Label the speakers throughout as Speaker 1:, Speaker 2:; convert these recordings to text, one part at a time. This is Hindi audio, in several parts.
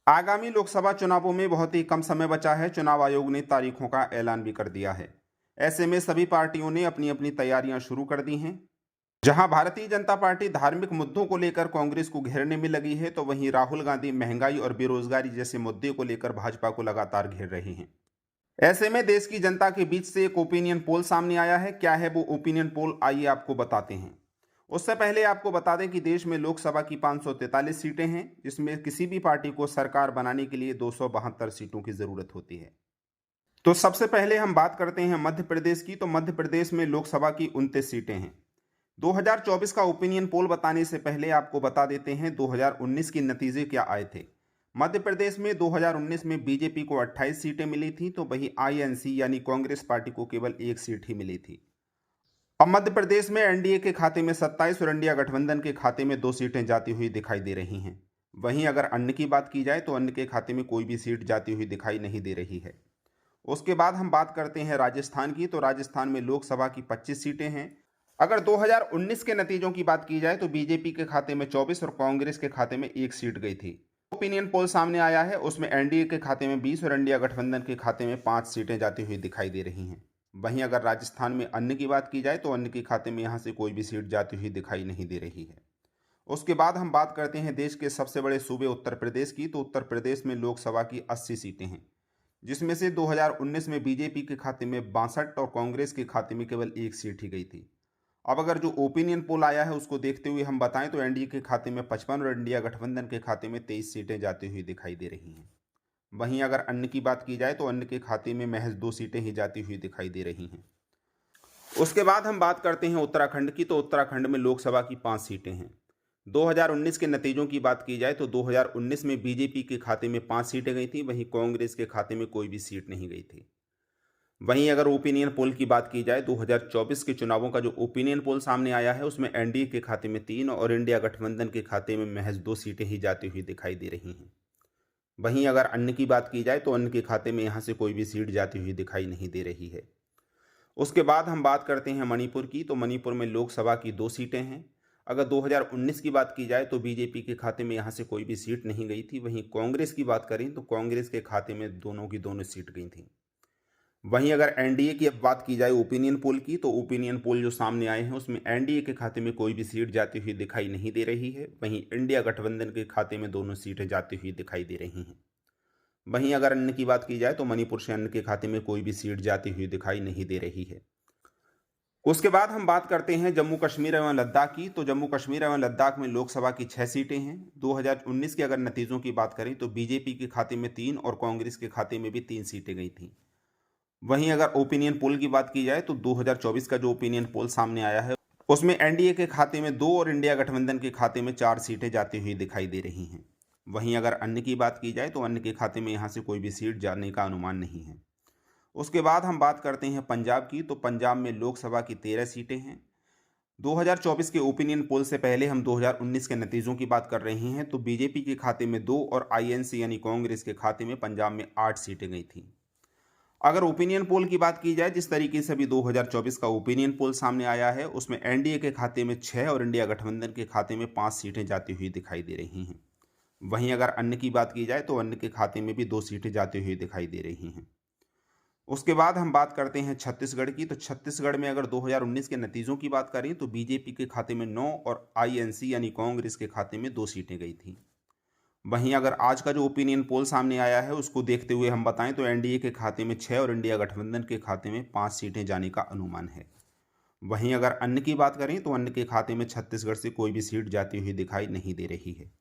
Speaker 1: आगामी लोकसभा चुनावों में बहुत ही कम समय बचा है। चुनाव आयोग ने तारीखों का ऐलान भी कर दिया है। ऐसे में सभी पार्टियों ने अपनी अपनी तैयारियां शुरू कर दी हैं। जहां भारतीय जनता पार्टी धार्मिक मुद्दों को लेकर कांग्रेस को घेरने में लगी है, तो वहीं राहुल गांधी महंगाई और बेरोजगारी जैसे मुद्दे को लेकर भाजपा को लगातार घेर रहे हैं। ऐसे में देश की जनता के बीच से एक ओपिनियन पोल सामने आया है। क्या है वो ओपिनियन पोल, आइए आपको बताते हैं। उससे पहले आपको बता दें कि देश में लोकसभा की 543 सीटें हैं, जिसमें किसी भी पार्टी को सरकार बनाने के लिए 272 सीटों की जरूरत होती है। तो सबसे पहले हम बात करते हैं मध्य प्रदेश की। तो मध्य प्रदेश में लोकसभा की 29 सीटें हैं। 2024 का ओपिनियन पोल बताने से पहले आपको बता देते हैं 2019 के नतीजे क्या आए थे। मध्य प्रदेश में 2019 में बीजेपी को 28 सीटें मिली थी, तो वहीं आईएनसी यानी कांग्रेस पार्टी को केवल एक सीट ही मिली थी। अब मध्य प्रदेश में एनडीए के खाते में 27 और इंडिया गठबंधन के खाते में 2 सीटें जाती हुई दिखाई दे रही हैं। वहीं अगर अन्य की बात की जाए तो अन्य के खाते में कोई भी सीट जाती हुई दिखाई नहीं दे रही है। उसके बाद हम बात करते हैं राजस्थान की। तो राजस्थान में लोकसभा की 25 सीटें हैं। अगर 2019 के नतीजों की बात की जाए तो बीजेपी के खाते में 24 और कांग्रेस के खाते में एक सीट गई थी। ओपिनियन पोल सामने आया है, उसमें एनडीए के खाते में 20 और इंडिया गठबंधन के खाते में 5 सीटें जाती हुई दिखाई दे रही हैं। वहीं अगर राजस्थान में अन्य की बात की जाए तो अन्य के खाते में यहां से कोई भी सीट जाती हुई दिखाई नहीं दे रही है। उसके बाद हम बात करते हैं देश के सबसे बड़े सूबे उत्तर प्रदेश की। तो उत्तर प्रदेश में लोकसभा की 80 सीटें हैं, जिसमें से 2019 में बीजेपी के खाते में 62 और कांग्रेस के खाते में केवल एक सीट ही गई थी। अब अगर जो ओपिनियन पोल आया है उसको देखते हुए हम बताएं तो एनडीए के खाते में 55 और इंडिया गठबंधन के खाते में 23 सीटें जाती हुई दिखाई दे रही हैं। वहीं अगर अन्य की बात की जाए तो अन्य के खाते में महज 2 सीटें ही जाती हुई दिखाई दे रही हैं। उसके बाद हम बात करते हैं उत्तराखंड की। तो उत्तराखंड में लोकसभा की 5 सीटें हैं। 2019 के नतीजों की बात की जाए तो 2019 में बीजेपी के खाते में 5 सीटें गई थी, वहीं कांग्रेस के खाते में कोई भी सीट नहीं गई थी। वहीं अगर ओपिनियन पोल की बात की जाए 2024 के चुनावों का जो ओपिनियन पोल सामने आया है उसमें एनडीए के खाते में 3 और इंडिया गठबंधन के खाते में महज 2 सीटें ही जाती हुई दिखाई दे रही हैं। वहीं अगर अन्य की बात की जाए तो अन्य के खाते में यहां से कोई भी सीट जाती हुई दिखाई नहीं दे रही है। उसके बाद हम बात करते हैं मणिपुर की। तो मणिपुर में लोकसभा की 2 सीटें हैं। अगर 2019 की बात की जाए तो बीजेपी के खाते में यहां से कोई भी सीट नहीं गई थी। वहीं कांग्रेस की बात करें तो कांग्रेस के खाते में दोनों की दोनों सीट गई थी। वहीं अगर एनडीए की अब बात की जाए ओपिनियन पोल की, तो ओपिनियन पोल जो सामने आए हैं उसमें एनडीए के खाते में कोई भी सीट जाती हुई दिखाई नहीं दे रही है। वहीं इंडिया गठबंधन के खाते में दोनों सीटें जाती हुई दिखाई दे रही हैं। वहीं अगर अन्य की बात की जाए तो मणिपुर से अन्य के खाते में कोई भी सीट जाती हुई दिखाई नहीं दे रही है। उसके बाद हम बात करते हैं जम्मू कश्मीर एवं लद्दाख की। तो जम्मू कश्मीर एवं लद्दाख में लोकसभा की 6 सीटें हैं। 2019 के अगर नतीजों की बात करें तो बीजेपी के खाते में 3 और कांग्रेस के खाते में भी 3 सीटें गई थी। वहीं अगर ओपिनियन पोल की बात की जाए तो 2024 का जो ओपिनियन पोल सामने आया है उसमें एनडीए के खाते में 2 और इंडिया गठबंधन के खाते में 4 सीटें जाती हुई दिखाई दे रही हैं। वहीं अगर अन्य की बात की जाए तो अन्य के खाते में यहां से कोई भी सीट जाने का अनुमान नहीं है। उसके बाद हम बात करते हैं पंजाब की। तो पंजाब में लोकसभा की 13 सीटें हैं। 2024 के ओपिनियन पोल से पहले हम 2019 के नतीजों की बात कर रहे हैं। तो बीजेपी के खाते में 2 और आईएनसी यानी कांग्रेस के खाते में पंजाब में 8 सीटें गई थी। अगर ओपिनियन पोल की बात की जाए, जिस तरीके से अभी 2024 का ओपिनियन पोल सामने आया है उसमें एनडीए के खाते में 6 और इंडिया गठबंधन के खाते में 5 सीटें जाती हुई दिखाई दे रही हैं। वहीं अगर अन्य की बात की जाए तो अन्य के खाते में भी 2 सीटें जाती हुई दिखाई दे रही हैं। उसके बाद हम बात करते हैं छत्तीसगढ़ की। तो छत्तीसगढ़ में अगर 2019 के नतीजों की बात करें तो बीजेपी के खाते में 9 और आईएनसी यानी कांग्रेस के खाते में 2 सीटें गई थी। वहीं अगर आज का जो ओपिनियन पोल सामने आया है उसको देखते हुए हम बताएं तो एनडीए के खाते में 6 और इंडिया गठबंधन के खाते में 5 सीटें जाने का अनुमान है। वहीं अगर अन्य की बात करें तो अन्य के खाते में छत्तीसगढ़ से कोई भी सीट जाती हुई दिखाई नहीं दे रही है।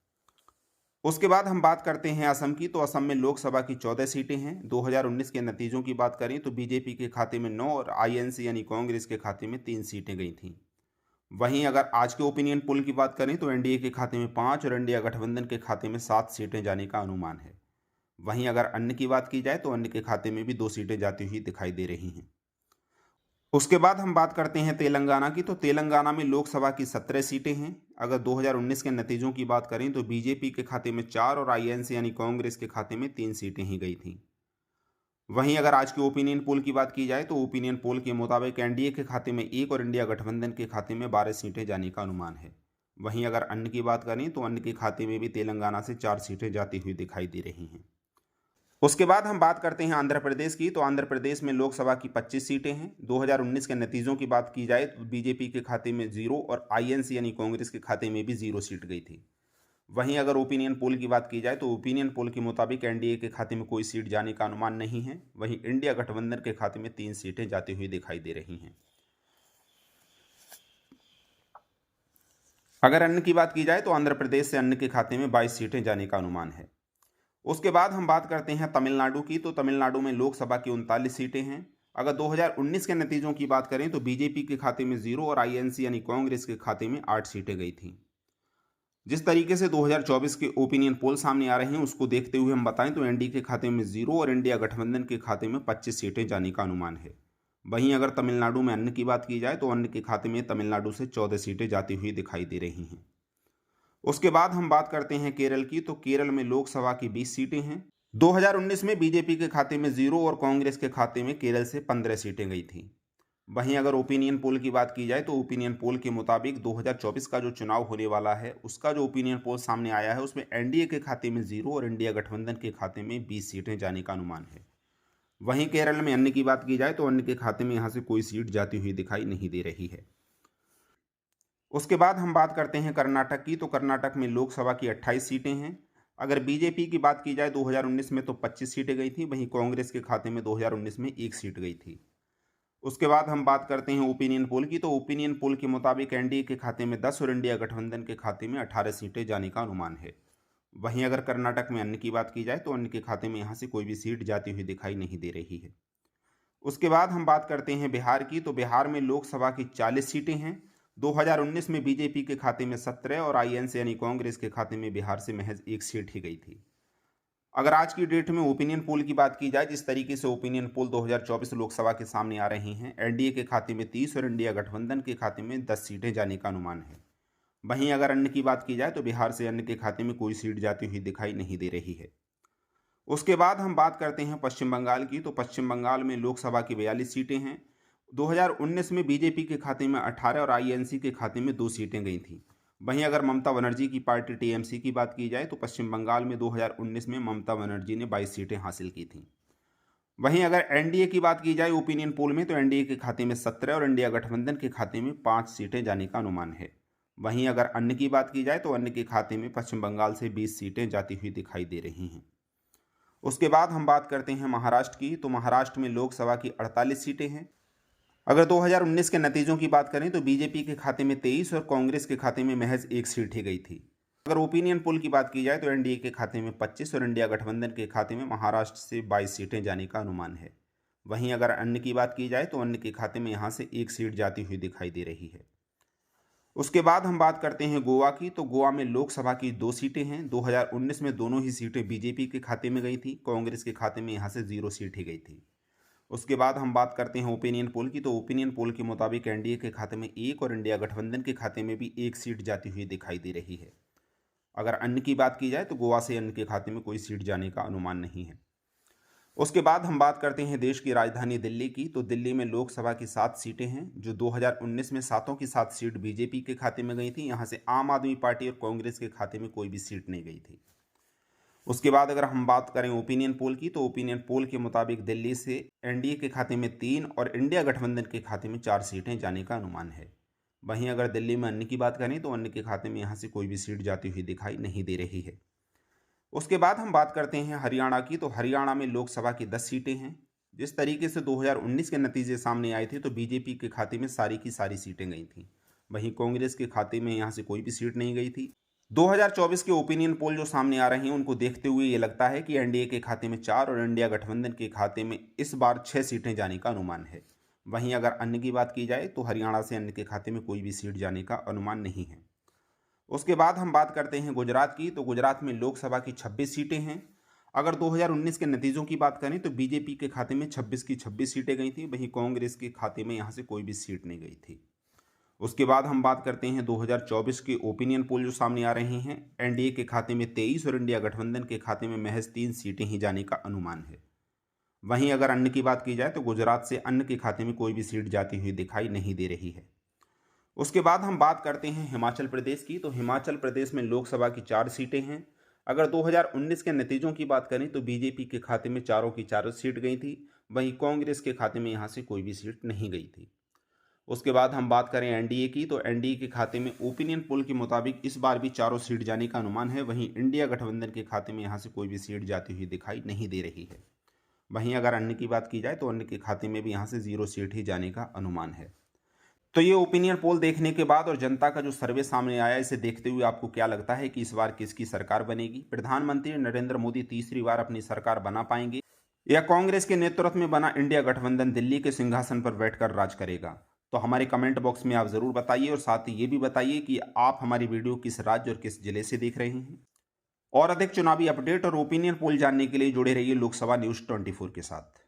Speaker 1: उसके बाद हम बात करते हैं असम की। तो असम में लोकसभा की 14 सीटें हैं। 2019 के नतीजों की बात करें तो बीजेपी के खाते में 9 और आईएनसी यानी कांग्रेस के खाते में 3 सीटें गई थीं। वहीं अगर आज के ओपिनियन पोल की बात करें तो एनडीए के खाते में 5 और इंडिया गठबंधन के खाते में 7 सीटें जाने का अनुमान है। वहीं अगर अन्य की बात की जाए तो अन्य के खाते में भी 2 सीटें जाती हुई दिखाई दे रही हैं। उसके बाद हम बात करते हैं तेलंगाना की। तो तेलंगाना में लोकसभा की 17 सीटें हैं। अगर 2019 के नतीजों की बात करें तो बीजेपी के खाते में 4 और आईएनसी यानी कांग्रेस के खाते में 3 सीटें ही गई थीं। वहीं अगर आज के ओपिनियन पोल की बात की जाए तो ओपिनियन पोल के मुताबिक एनडीए के खाते में 1 और इंडिया गठबंधन के खाते में 12 सीटें जाने का अनुमान है। वहीं अगर अन्य की बात करें तो अन्य के खाते में भी तेलंगाना से 4 सीटें जाती हुई दिखाई दे रही हैं। उसके बाद हम बात करते हैं आंध्र प्रदेश की। तो आंध्र प्रदेश में लोकसभा की 25 सीटें हैं। 2019 के नतीजों की बात की जाए तो बीजेपी के खाते में 0 और आईएनसी यानी कांग्रेस के खाते में भी 0 सीट गई थी। वहीं अगर ओपिनियन पोल की बात की जाए तो ओपिनियन पोल के मुताबिक एनडीए के खाते में कोई सीट जाने का अनुमान नहीं है। वहीं इंडिया गठबंधन के खाते में 3 सीटें जाती हुई दिखाई दे रही हैं। अगर अन्य की बात की जाए तो आंध्र प्रदेश से अन्य के खाते में 22 सीटें जाने का अनुमान है। उसके बाद हम बात करते हैं तमिलनाडु की। तो तमिलनाडु में लोकसभा की 39 सीटें हैं। अगर 2019 के नतीजों की बात करें तो बीजेपी के खाते में 0 और आईएनसी यानी कांग्रेस के खाते में 8 सीटें गई थीं। जिस तरीके से 2024 के ओपिनियन पोल सामने आ रहे हैं उसको देखते हुए हम बताएं तो एनडीए के खाते में 0 और इंडिया गठबंधन के खाते में 25 सीटें जाने का अनुमान है। वहीं अगर तमिलनाडु में अन्य की बात की जाए तो अन्य के खाते में तमिलनाडु से 14 सीटें जाती हुई दिखाई दे रही हैं। उसके बाद हम बात करते हैं केरल की। तो केरल में लोकसभा की 20 सीटें हैं। 2019 में बीजेपी के खाते में 0 और कांग्रेस के खाते में केरल से 15 सीटें गई थीं। वहीं अगर ओपिनियन पोल की बात की जाए तो ओपिनियन पोल के मुताबिक 2024 का जो चुनाव होने वाला है उसका जो ओपिनियन पोल सामने आया है उसमें एनडीए के खाते में 0 और इंडिया गठबंधन के खाते में 20 सीटें जाने का अनुमान है। वहीं केरल में अन्य की बात की जाए तो अन्य के खाते में यहाँ से कोई सीट जाती हुई दिखाई नहीं दे रही है। उसके बाद हम बात करते हैं कर्नाटक की। तो कर्नाटक में लोकसभा की 28 सीटें हैं। अगर बीजेपी की बात की जाए 2019 में तो 25 सीटें गई थी। वहीं कांग्रेस के खाते में 2019 में 1 सीट गई थी। उसके बाद हम बात करते हैं ओपिनियन पोल की। तो ओपिनियन पोल के मुताबिक एनडीए के खाते में 10 और इंडिया गठबंधन के खाते में 18 सीटें जाने का अनुमान है। वहीं अगर कर्नाटक में अन्य की बात की जाए तो अन्य के खाते में यहाँ से कोई भी सीट जाती हुई दिखाई नहीं दे रही है। उसके बाद हम बात करते हैं बिहार की। तो बिहार में लोकसभा की 40 सीटें हैं। 2019 में बीजेपी के खाते में 17 और आईएनसी यानी कांग्रेस के खाते में बिहार से महज 1 सीट ही गई थी। अगर आज की डेट में ओपिनियन पोल की बात की जाए, जिस तरीके से ओपिनियन पोल 2024 लोकसभा के सामने आ रही हैं, एनडीए के खाते में 30 और इंडिया गठबंधन के खाते में 10 सीटें जाने का अनुमान है। वहीं अगर अन्य की बात की जाए तो बिहार से अन्य के खाते में कोई सीट जाती हुई दिखाई नहीं दे रही है। उसके बाद हम बात करते हैं पश्चिम बंगाल की। तो पश्चिम बंगाल में लोकसभा की 42 सीटें हैं। 2019 में बीजेपी के खाते में 18 और आईएनसी के खाते में 2 सीटें गई थीं। वहीं अगर ममता बनर्जी की पार्टी टीएमसी की बात की जाए तो पश्चिम बंगाल में 2019 में ममता बनर्जी ने 22 सीटें हासिल की थीं। वहीं अगर एनडीए की बात की जाए ओपिनियन पोल में तो एनडीए के खाते में 17 और इंडिया गठबंधन के खाते में 5 सीटें जाने का अनुमान है। वहीं अगर अन्य की बात की जाए तो अन्य के खाते में पश्चिम बंगाल से 20 सीटें जाती हुई दिखाई दे रही हैं। उसके बाद हम बात करते हैं महाराष्ट्र की। तो महाराष्ट्र में लोकसभा की 48 सीटें हैं। अगर 2019 के नतीजों की बात करें तो बीजेपी के खाते में 23 और कांग्रेस के खाते में महज 1 सीट ही गई थी। अगर ओपिनियन पोल की बात की जाए तो एनडीए के खाते में 25 और इंडिया गठबंधन के खाते में महाराष्ट्र से 22 सीटें जाने का अनुमान है। वहीं अगर अन्य की बात की जाए तो अन्य के खाते में यहाँ से 1 सीट जाती हुई दिखाई दे रही है। उसके बाद हम बात करते हैं गोवा की। तो गोवा में लोकसभा की 2 सीटें हैं। 2019 में दोनों ही सीटें बीजेपी के खाते में गई थी। कांग्रेस के खाते में यहाँ से 0 सीट ही गई थी। उसके बाद हम बात करते हैं ओपिनियन पोल की। तो ओपिनियन पोल के मुताबिक एनडीए के खाते में 1 और इंडिया गठबंधन के खाते में भी 1 सीट जाती हुई दिखाई दे रही है। अगर अन्य की बात की जाए तो गोवा से अन्य के खाते में कोई सीट जाने का अनुमान नहीं है। उसके बाद हम बात करते हैं देश की राजधानी दिल्ली की। तो दिल्ली में लोकसभा की 7 सीटें हैं। जो 2019 में 7 की 7 सीट बीजेपी के खाते में गई थी। यहाँ से आम आदमी पार्टी और कांग्रेस के खाते में कोई भी सीट नहीं गई थी। उसके बाद अगर हम बात करें ओपिनियन पोल की तो ओपिनियन पोल के मुताबिक दिल्ली से एनडीए के खाते में 3 और इंडिया गठबंधन के खाते में 4 सीटें जाने का अनुमान है। वहीं अगर दिल्ली में अन्य की बात करें तो अन्य के खाते में यहाँ से कोई भी सीट जाती हुई दिखाई नहीं दे रही है। उसके बाद हम बात करते हैं हरियाणा की। तो हरियाणा में लोकसभा की 10 सीटें हैं। जिस तरीके से 2019 के नतीजे सामने आए थे तो बीजेपी के खाते में सारी की सारी सीटें गई थीं। वहीं कांग्रेस के खाते में यहाँ से कोई भी सीट नहीं गई थी। 2024 के ओपिनियन पोल जो सामने आ रहे हैं उनको देखते हुए ये लगता है कि एनडीए के खाते में 4 और इंडिया गठबंधन के खाते में इस बार 6 सीटें जाने का अनुमान है। वहीं अगर अन्य की बात की जाए तो हरियाणा से अन्य के खाते में कोई भी सीट जाने का अनुमान नहीं है। उसके बाद हम बात करते हैं गुजरात की। तो गुजरात में लोकसभा की 26 सीटें हैं। अगर 2019 के नतीजों की बात करें तो बीजेपी के खाते में 26 की 26 सीटें गई थी। वहीं कांग्रेस के खाते में यहाँ से कोई भी सीट नहीं गई थी। उसके बाद हम बात करते हैं 2024 के ओपिनियन पोल जो सामने आ रहे हैं। एनडीए के खाते में 23 और इंडिया गठबंधन के खाते में महज 3 सीटें ही जाने का अनुमान है। वहीं अगर अन्य की बात की जाए तो गुजरात से अन्य के खाते में कोई भी सीट जाती हुई दिखाई नहीं दे रही है। उसके बाद हम बात करते हैं हिमाचल प्रदेश की। तो हिमाचल प्रदेश में लोकसभा की 4 सीटें हैं। अगर 2019 के नतीजों की बात करें तो बीजेपी के खाते में चारों की चारों सीट गई थी, वहीं कांग्रेस के खाते में यहाँ से कोई भी सीट नहीं गई थी। उसके बाद हम बात करें एनडीए की, तो एनडीए के खाते में ओपिनियन पोल के मुताबिक इस बार भी चारों सीट जाने का अनुमान है। वहीं इंडिया गठबंधन के खाते में यहाँ से कोई भी सीट जाती हुई दिखाई नहीं दे रही है। वहीं अगर अन्य की बात की जाए तो अन्य के खाते में भी यहाँ से 0 सीट ही जाने का अनुमान है। तो ये ओपिनियन पोल देखने के बाद और जनता का जो सर्वे सामने आया, इसे देखते हुए आपको क्या लगता है कि इस बार किसकी सरकार बनेगी? प्रधानमंत्री नरेंद्र मोदी तीसरी बार अपनी सरकार बना पाएंगे या कांग्रेस के नेतृत्व में बना इंडिया गठबंधन दिल्ली के सिंहासन पर बैठकर राज करेगा? तो हमारे कमेंट बॉक्स में आप जरूर बताइए और साथ ही ये भी बताइए कि आप हमारी वीडियो किस राज्य और किस जिले से देख रहे हैं। और अधिक चुनावी अपडेट और ओपिनियन पोल जानने के लिए जुड़े रहिए लोकसभा न्यूज़ 24 के साथ।